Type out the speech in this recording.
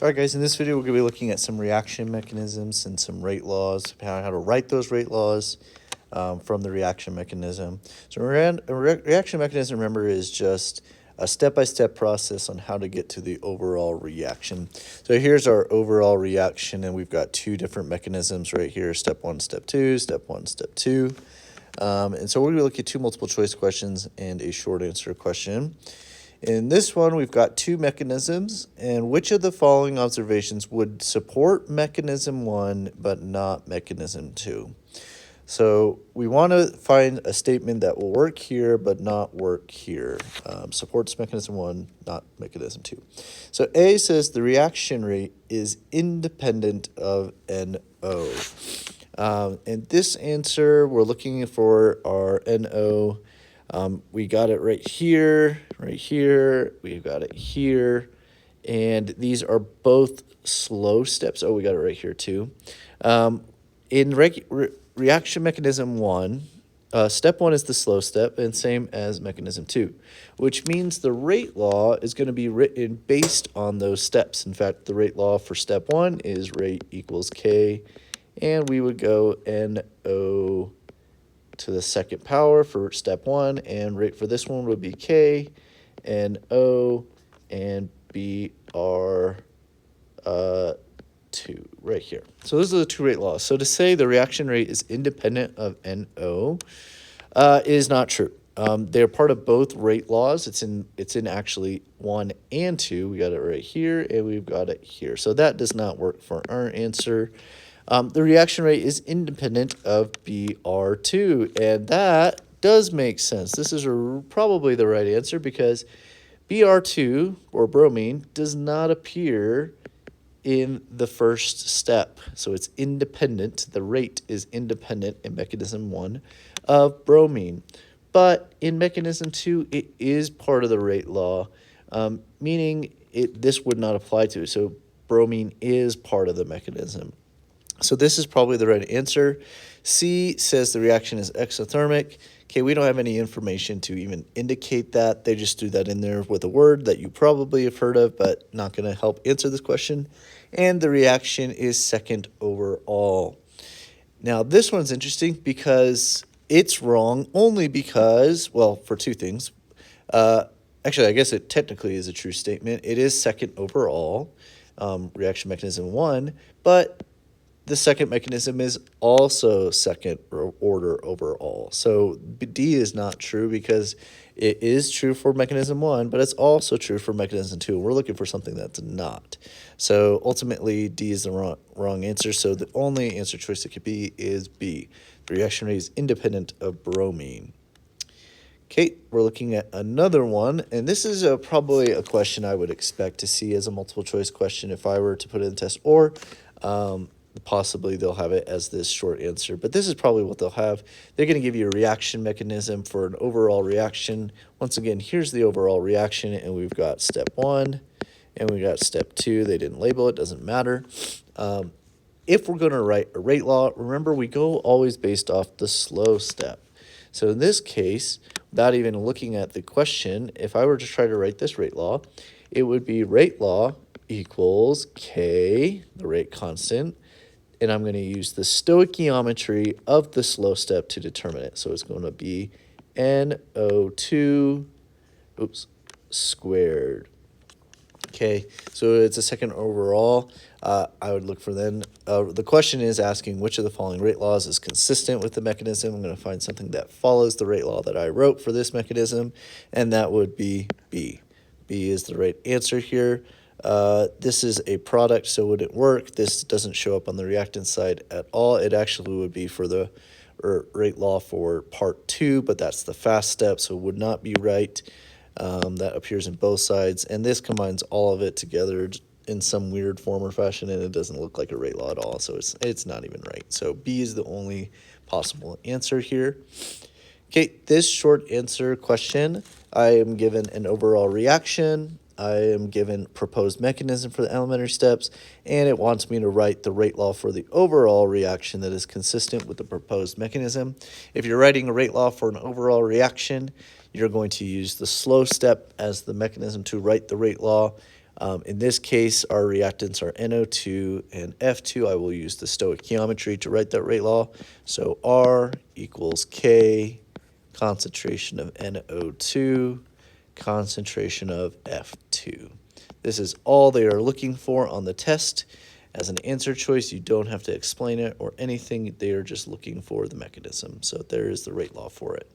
All right, guys, in this video, we're going to be looking at some reaction mechanisms and some rate laws, how to write those rate laws from the reaction mechanism. So a reaction mechanism, remember, is just a step-by-step process on how to get to the overall reaction. So here's our overall reaction, and we've got two different mechanisms right here, step one, step two, step one, step two. And so we're going to look at two multiple choice questions and a short answer question. In this one, we've got two mechanisms, and which of the following observations would support mechanism one but not mechanism two? So we want to find a statement that will work here but not work here. Supports mechanism one, not mechanism two. So A says the reaction rate is independent of NO. And this answer, we're looking for our NO. We got it right here, we've got it here, and these are both slow steps. Oh, we got it right here too. In reaction mechanism one, step one is the slow step, and same as mechanism two, which means the rate law is going to be written based on those steps. In fact, the rate law for step one is rate equals K, and we would go NO to the second power for step one, and rate for this one would be K, and O, and BR2 right here. So those are the two rate laws. So to say the reaction rate is independent of NO is not true. They're part of both rate laws. It's in actually 1 and 2. We got it right here, and we've got it here. So that does not work for our answer. The reaction rate is independent of BR2, and that does make sense. This is probably the right answer because BR2, or bromine, does not appear in the first step. So it's independent. The rate is independent in mechanism 1 of bromine. But in mechanism 2, it is part of the rate law, meaning this would not apply to it. So bromine is part of the mechanism. So this is probably the right answer. C says the reaction is exothermic. Okay, we don't have any information to even indicate that. They just threw that in there with a word that you probably have heard of, but not going to help answer this question. And the reaction is second overall. Now, this one's interesting because it's wrong only because, well, for two things. Actually, I guess it technically is a true statement. It is second overall, reaction mechanism 1, but the second mechanism is also second order overall. So D is not true because it is true for mechanism 1, but it's also true for mechanism 2. We're looking for something that's not. So ultimately, D is the wrong answer. So the only answer choice that could be is B. The reaction rate is independent of bromine. Okay, we're looking at another one, and this is probably a question I would expect to see as a multiple choice question if I were to put it in the test, or possibly they'll have it as this short answer, but this is probably what they'll have. They're going to give you a reaction mechanism for an overall reaction. Once again, here's the overall reaction, and we've got step 1, and we got step 2. They didn't label it, doesn't matter. If we're going to write a rate law, remember we go always based off the slow step. So in this case, without even looking at the question, if I were to try to write this rate law, it would be rate law equals K, the rate constant, and I'm going to use the stoichiometry of the slow step to determine it. So it's going to be NO2 squared. Okay, so it's a second overall. I would look for then, the question is asking which of the following rate laws is consistent with the mechanism. I'm going to find something that follows the rate law that I wrote for this mechanism, and that would be B. B is the right answer here. This is a product, so it wouldn't work. This doesn't show up on the reactant side at all. It actually would be for the rate law for part 2, but that's the fast step, so it would not be right. That appears in both sides, and this combines all of it together in some weird form or fashion, and it doesn't look like a rate law at all, so it's not even right. So B is the only possible answer here. Okay, this short answer question, I am given an overall reaction. I am given proposed mechanism for the elementary steps, and it wants me to write the rate law for the overall reaction that is consistent with the proposed mechanism. If you're writing a rate law for an overall reaction, you're going to use the slow step as the mechanism to write the rate law. In this case, our reactants are NO2 and F2. I will use the stoichiometry to write that rate law. So R equals K, concentration of NO2, concentration of F2. This is all they are looking for on the test. As an answer choice, you don't have to explain it or anything. They are just looking for the mechanism. So there is the rate law for it.